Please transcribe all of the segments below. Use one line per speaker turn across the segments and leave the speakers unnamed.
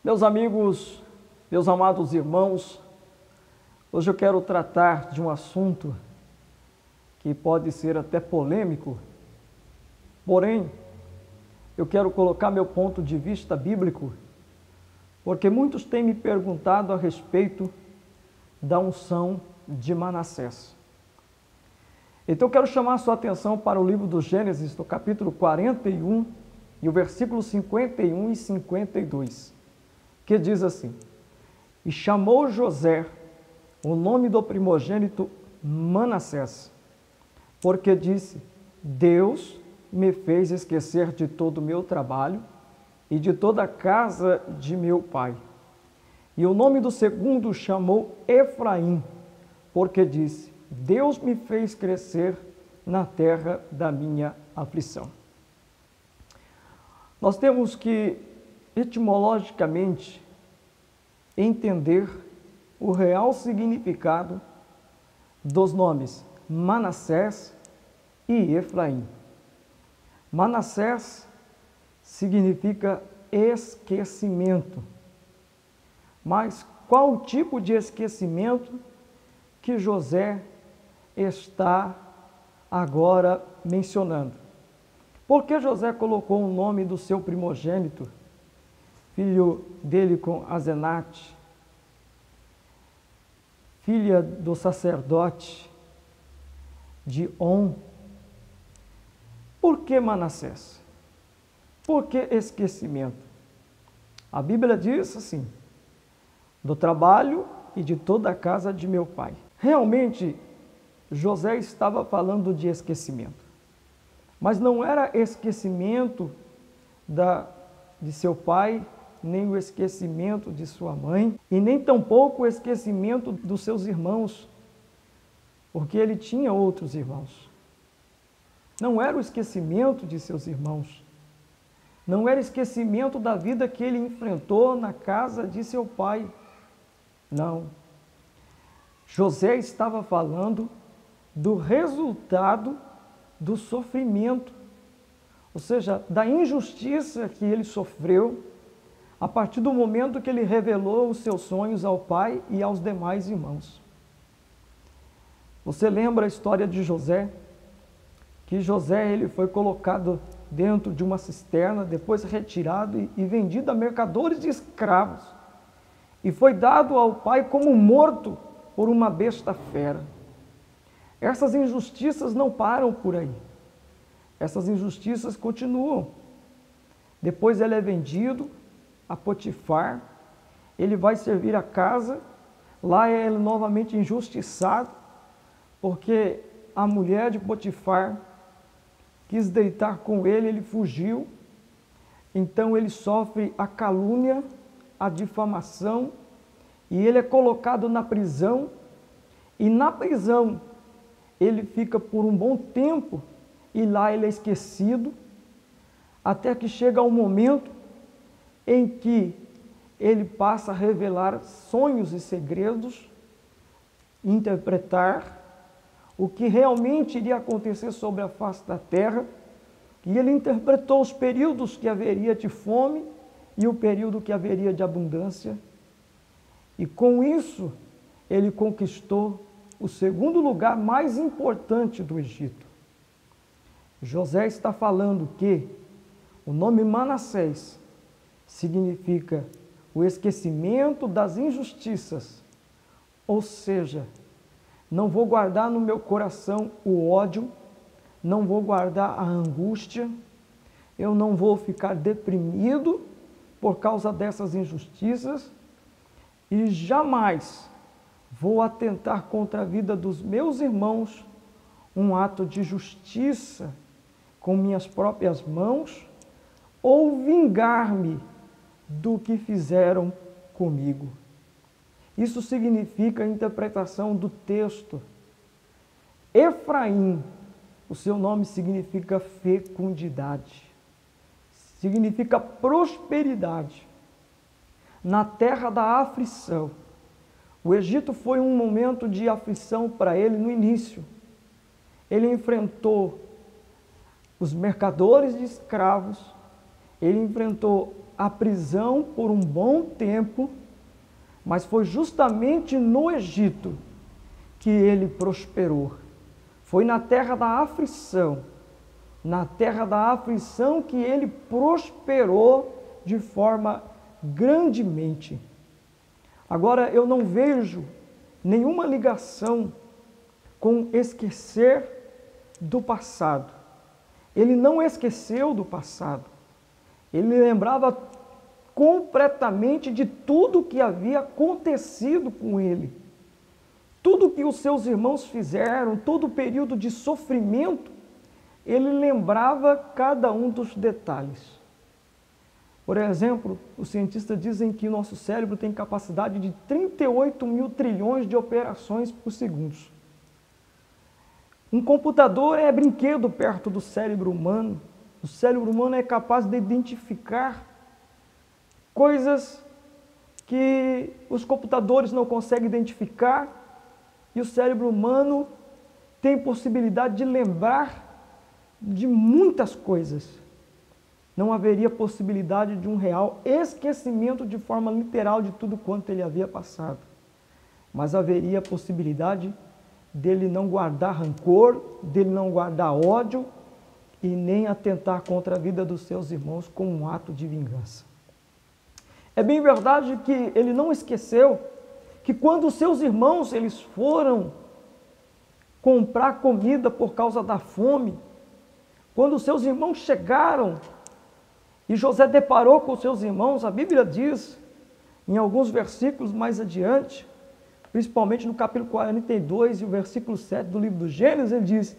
Meus amigos, meus amados irmãos, hoje eu quero tratar de um assunto que pode ser até polêmico, porém, eu quero colocar meu ponto de vista bíblico, porque muitos têm me perguntado a respeito da unção de Manassés. Então eu quero chamar a sua atenção para o livro do Gênesis, no capítulo 41, e o versículo 51 e 52. Que diz assim: E chamou José o nome do primogênito Manassés, porque disse: Deus me fez esquecer de todo o meu trabalho e de toda a casa de meu pai. E o nome do segundo chamou Efraim, porque disse: Deus me fez crescer na terra da minha aflição. Nós temos que, etimologicamente, entender o real significado dos nomes Manassés e Efraim. Manassés significa esquecimento. Mas qual o tipo de esquecimento que José está agora mencionando? Por que José colocou o nome do seu primogênito, filho dele com Asenate, filha do sacerdote de On? Por que Manassés? Por que esquecimento? A Bíblia diz assim: do trabalho e de toda a casa de meu pai. Realmente, José estava falando de esquecimento. Mas não era esquecimento de seu pai, nem o esquecimento de sua mãe, e nem tampouco o esquecimento dos seus irmãos, porque ele tinha outros irmãos. Não era o esquecimento de seus irmãos. Não era esquecimento da vida que ele enfrentou na casa de seu pai. Não. José estava falando do resultado do sofrimento, ou seja, da injustiça que ele sofreu a partir do momento que ele revelou os seus sonhos ao pai e aos demais irmãos. Você lembra a história de José? Que José ele foi colocado dentro de uma cisterna, depois retirado e vendido a mercadores de escravos, e foi dado ao pai como morto por uma besta fera. Essas injustiças não param por aí. Essas injustiças continuam. Depois ele é vendido a Potifar, ele vai servir a casa, lá é ele novamente injustiçado, porque a mulher de Potifar quis deitar com ele, ele fugiu, então ele sofre a calúnia, a difamação, e ele é colocado na prisão, e na prisão ele fica por um bom tempo, e lá ele é esquecido, até que chega o momento em que ele passa a revelar sonhos e segredos, interpretar o que realmente iria acontecer sobre a face da terra, e ele interpretou os períodos que haveria de fome e o período que haveria de abundância, e com isso ele conquistou o segundo lugar mais importante do Egito. José está falando que o nome Manassés significa o esquecimento das injustiças, ou seja, não vou guardar no meu coração o ódio, não vou guardar a angústia, eu não vou ficar deprimido por causa dessas injustiças e jamais vou atentar contra a vida dos meus irmãos, um ato de justiça com minhas próprias mãos, ou vingar-me do que fizeram comigo. Isso significa a interpretação do texto. Efraim, o seu nome significa fecundidade, significa prosperidade. Na terra da aflição. O Egito foi um momento de aflição para ele no início. Ele enfrentou os mercadores de escravos, ele enfrentou à prisão por um bom tempo, mas foi justamente no Egito que ele prosperou. Foi na terra da aflição que ele prosperou de forma grandemente. Agora, eu não vejo nenhuma ligação com esquecer do passado. Ele não esqueceu do passado. Ele lembrava completamente de tudo que havia acontecido com ele. Tudo que os seus irmãos fizeram, todo o período de sofrimento, ele lembrava cada um dos detalhes. Por exemplo, os cientistas dizem que o nosso cérebro tem capacidade de 38 mil trilhões de operações por segundo. Um computador é brinquedo perto do cérebro humano. O cérebro humano é capaz de identificar coisas que os computadores não conseguem identificar, e o cérebro humano tem possibilidade de lembrar de muitas coisas. Não haveria possibilidade de um real esquecimento de forma literal de tudo quanto ele havia passado. Mas haveria possibilidade dele não guardar rancor, dele não guardar ódio e nem atentar contra a vida dos seus irmãos como um ato de vingança. É bem verdade que ele não esqueceu que quando os seus irmãos eles foram comprar comida por causa da fome, quando os seus irmãos chegaram e José deparou com os seus irmãos, a Bíblia diz, em alguns versículos mais adiante, principalmente no capítulo 42 e o versículo 7 do livro do Gênesis, ele diz: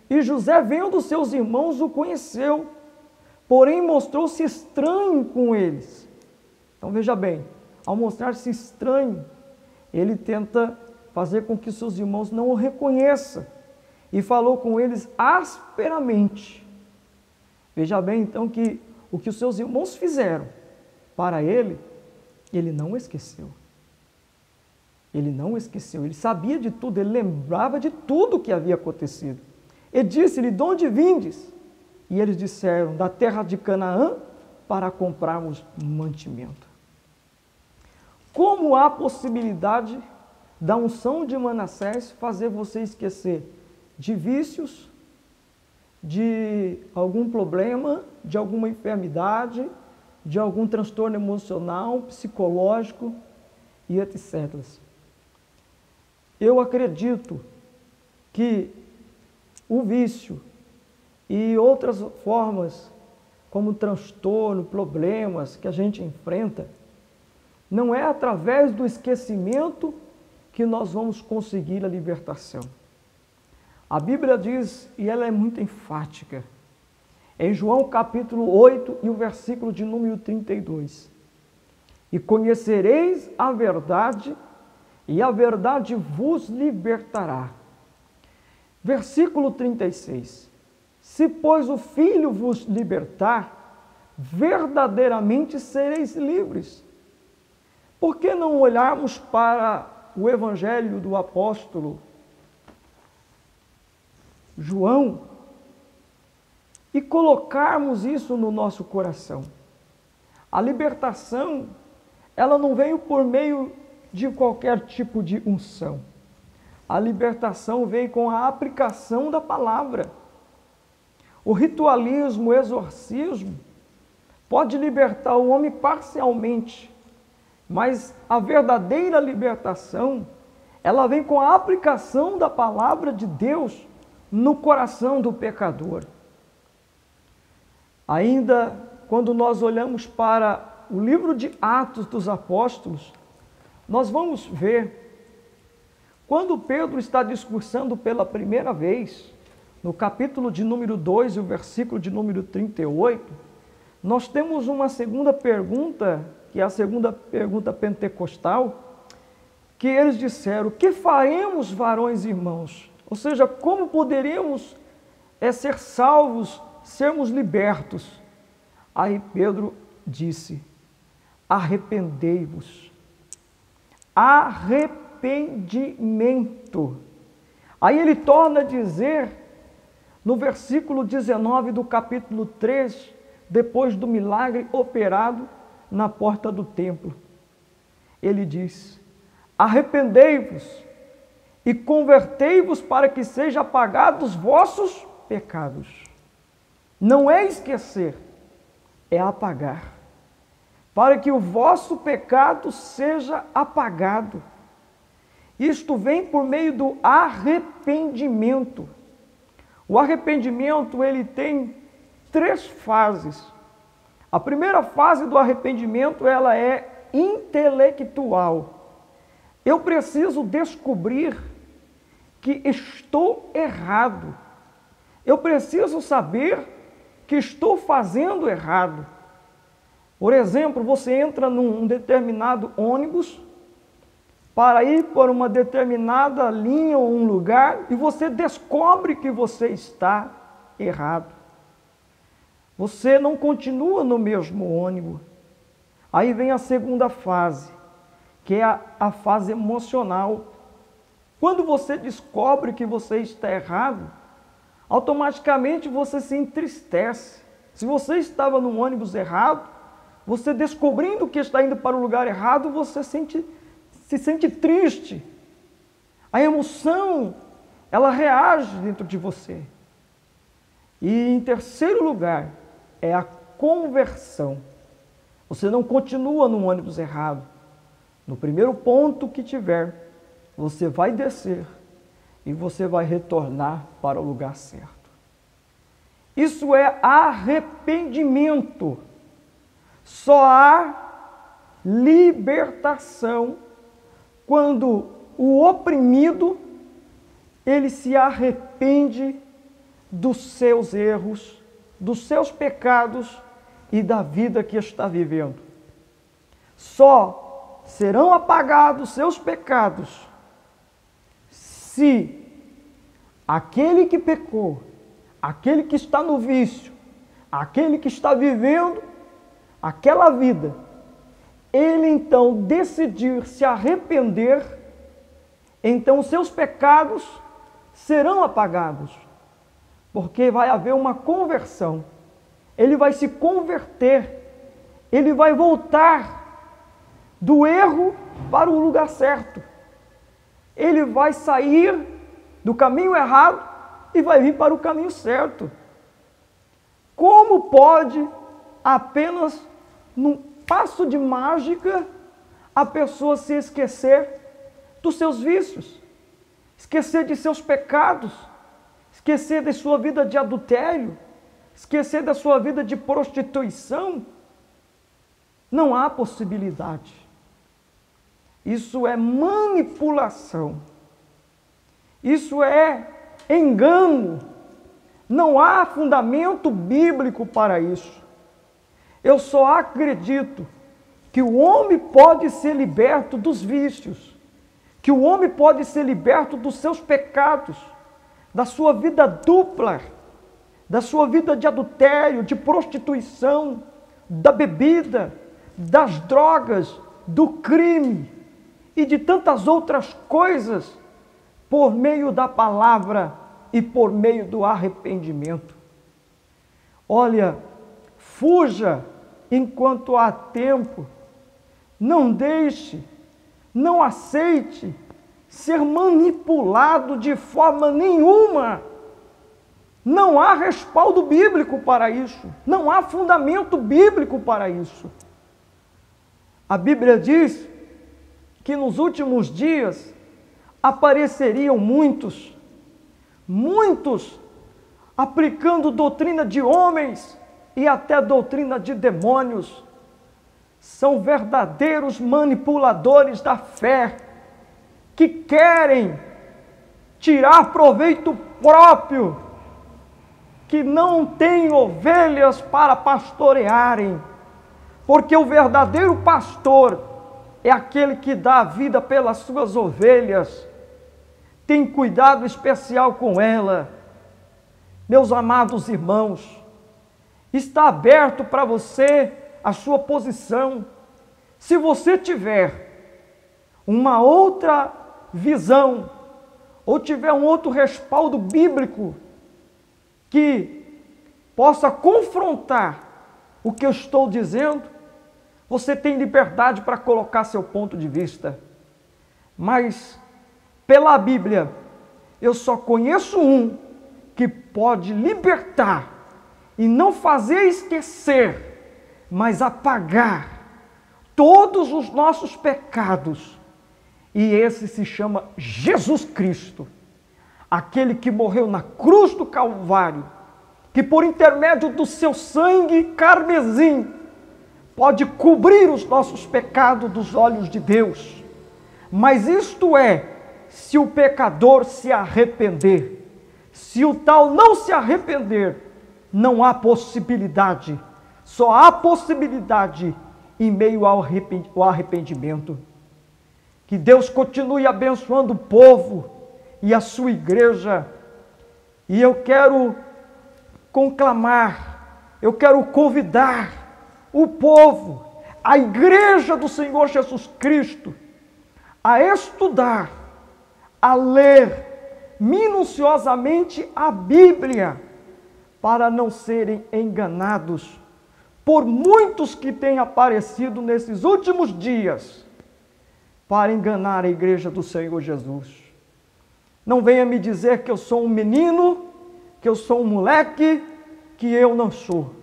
e José, vendo seus irmãos, o conheceu, porém mostrou-se estranho com eles. Então veja bem, ao mostrar-se estranho, ele tenta fazer com que seus irmãos não o reconheçam e falou com eles asperamente. Veja bem então que o que os seus irmãos fizeram para ele, ele não esqueceu. Ele não esqueceu, ele sabia de tudo, ele lembrava de tudo que havia acontecido. Ele disse-lhe: de onde vindes? E eles disseram: da terra de Canaã, para comprarmos mantimento. Como há possibilidade da unção de Manassés fazer você esquecer de vícios, de algum problema, de alguma enfermidade, de algum transtorno emocional, psicológico e etc. Eu acredito que o vício e outras formas, como transtorno, problemas que a gente enfrenta, não é através do esquecimento que nós vamos conseguir a libertação. A Bíblia diz, e ela é muito enfática, em João capítulo 8 e o versículo de número 32. E conhecereis a verdade, e a verdade vos libertará. Versículo 36. Se, pois, o Filho vos libertar, verdadeiramente sereis livres. Por que não olharmos para o Evangelho do apóstolo João e colocarmos isso no nosso coração? A libertação, ela não veio por meio de qualquer tipo de unção. A libertação veio com a aplicação da palavra. O ritualismo, o exorcismo, pode libertar o homem parcialmente, mas a verdadeira libertação, ela vem com a aplicação da palavra de Deus no coração do pecador. Ainda quando nós olhamos para o livro de Atos dos Apóstolos, nós vamos ver, quando Pedro está discursando pela primeira vez, no capítulo de número 2 e o versículo de número 38, nós temos uma segunda pergunta, que é a segunda pergunta pentecostal, que eles disseram: que faremos, varões e irmãos? Ou seja, como poderemos ser salvos, sermos libertos? Aí Pedro disse: arrependei-vos. Arrependimento. Aí ele torna a dizer, no versículo 19 do capítulo 3, depois do milagre operado, na porta do templo. Ele diz: arrependei-vos e convertei-vos para que sejam apagados vossos pecados. Não é esquecer, é apagar. Para que o vosso pecado seja apagado. Isto vem por meio do arrependimento. O arrependimento, ele tem 3 fases. A primeira fase do arrependimento, ela é intelectual. Eu preciso descobrir que estou errado. Eu preciso saber que estou fazendo errado. Por exemplo, você entra num determinado ônibus para ir por uma determinada linha ou um lugar e você descobre que você está errado. Você não continua no mesmo ônibus. Aí vem a segunda fase, que é a fase emocional. Quando você descobre que você está errado, automaticamente você se entristece. Se você estava no ônibus errado, você descobrindo que está indo para o lugar errado, você se sente triste. A emoção, ela reage dentro de você. E em terceiro lugar, é a conversão. Você não continua no ônibus errado. No primeiro ponto que tiver, você vai descer e você vai retornar para o lugar certo. Isso é arrependimento. Só há libertação quando o oprimido, ele se arrepende dos seus erros, dos seus pecados e da vida que está vivendo. Só serão apagados seus pecados se aquele que pecou, aquele que está no vício, aquele que está vivendo aquela vida, ele então decidir se arrepender, então os seus pecados serão apagados, porque vai haver uma conversão. Ele vai se converter, ele vai voltar do erro para o lugar certo. Ele vai sair do caminho errado e vai vir para o caminho certo. Como pode apenas num passo de mágica a pessoa se esquecer dos seus vícios, esquecer de seus pecados, esquecer da sua vida de adultério, esquecer da sua vida de prostituição? Não há possibilidade. Isso é manipulação. Isso é engano. Não há fundamento bíblico para isso. Eu só acredito que o homem pode ser liberto dos vícios, que o homem pode ser liberto dos seus pecados, da sua vida dupla, da sua vida de adultério, de prostituição, da bebida, das drogas, do crime e de tantas outras coisas, por meio da palavra e por meio do arrependimento. Olha, fuja enquanto há tempo, não deixe, não aceite ser manipulado de forma nenhuma. Não há respaldo bíblico para isso, não há fundamento bíblico para isso. A Bíblia diz que nos últimos dias apareceriam muitos aplicando doutrina de homens e até doutrina de demônios. São verdadeiros manipuladores da fé, que querem tirar proveito próprio, que não têm ovelhas para pastorearem, porque o verdadeiro pastor é aquele que dá a vida pelas suas ovelhas, tem cuidado especial com ela. Meus amados irmãos, está aberto para você a sua posição. Se você tiver uma outra visão, ou tiver um outro respaldo bíblico que possa confrontar o que eu estou dizendo, Você tem liberdade para colocar seu ponto de vista. Mas, pela Bíblia, eu só conheço um que pode libertar e não fazer esquecer, mas apagar todos os nossos pecados. E esse se chama Jesus Cristo, aquele que morreu na cruz do Calvário, que por intermédio do seu sangue carmesim pode cobrir os nossos pecados dos olhos de Deus. Mas isto é, se o pecador se arrepender. Se o tal não se arrepender, não há possibilidade. Só há possibilidade em meio ao arrependimento. Que Deus continue abençoando o povo e a sua igreja. E eu quero conclamar, eu quero convidar o povo, a igreja do Senhor Jesus Cristo, a estudar, a ler minuciosamente a Bíblia, para não serem enganados por muitos que têm aparecido nesses últimos dias, para enganar a igreja do Senhor Jesus. Não venha me dizer que eu sou um menino, que eu sou um moleque, que eu não sou.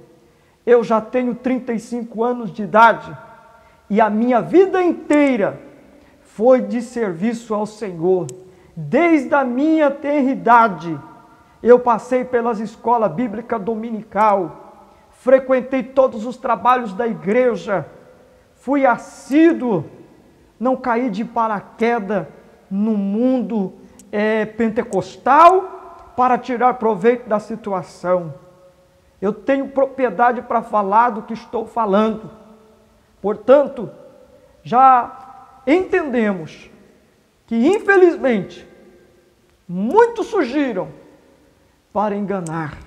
Eu já tenho 35 anos de idade e a minha vida inteira foi de serviço ao Senhor. Desde a minha tenridade, eu passei pelas escolas bíblicas dominical, frequentei todos os trabalhos da igreja, fui assíduo, não caí de paraquedas no mundo pentecostal para tirar proveito da situação. Eu tenho propriedade para falar do que estou falando. Portanto, já entendemos que, infelizmente, muitos surgiram para enganar.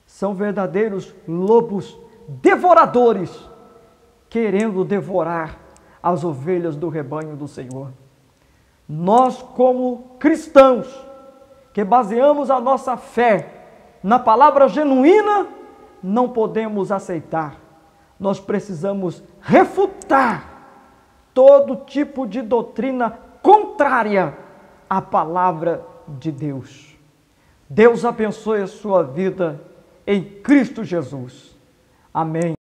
São verdadeiros lobos devoradores, querendo devorar as ovelhas do rebanho do Senhor. Nós, como cristãos, que baseamos a nossa fé na palavra genuína, não podemos aceitar. Nós precisamos refutar todo tipo de doutrina contrária à palavra de Deus. Deus abençoe a sua vida em Cristo Jesus. Amém.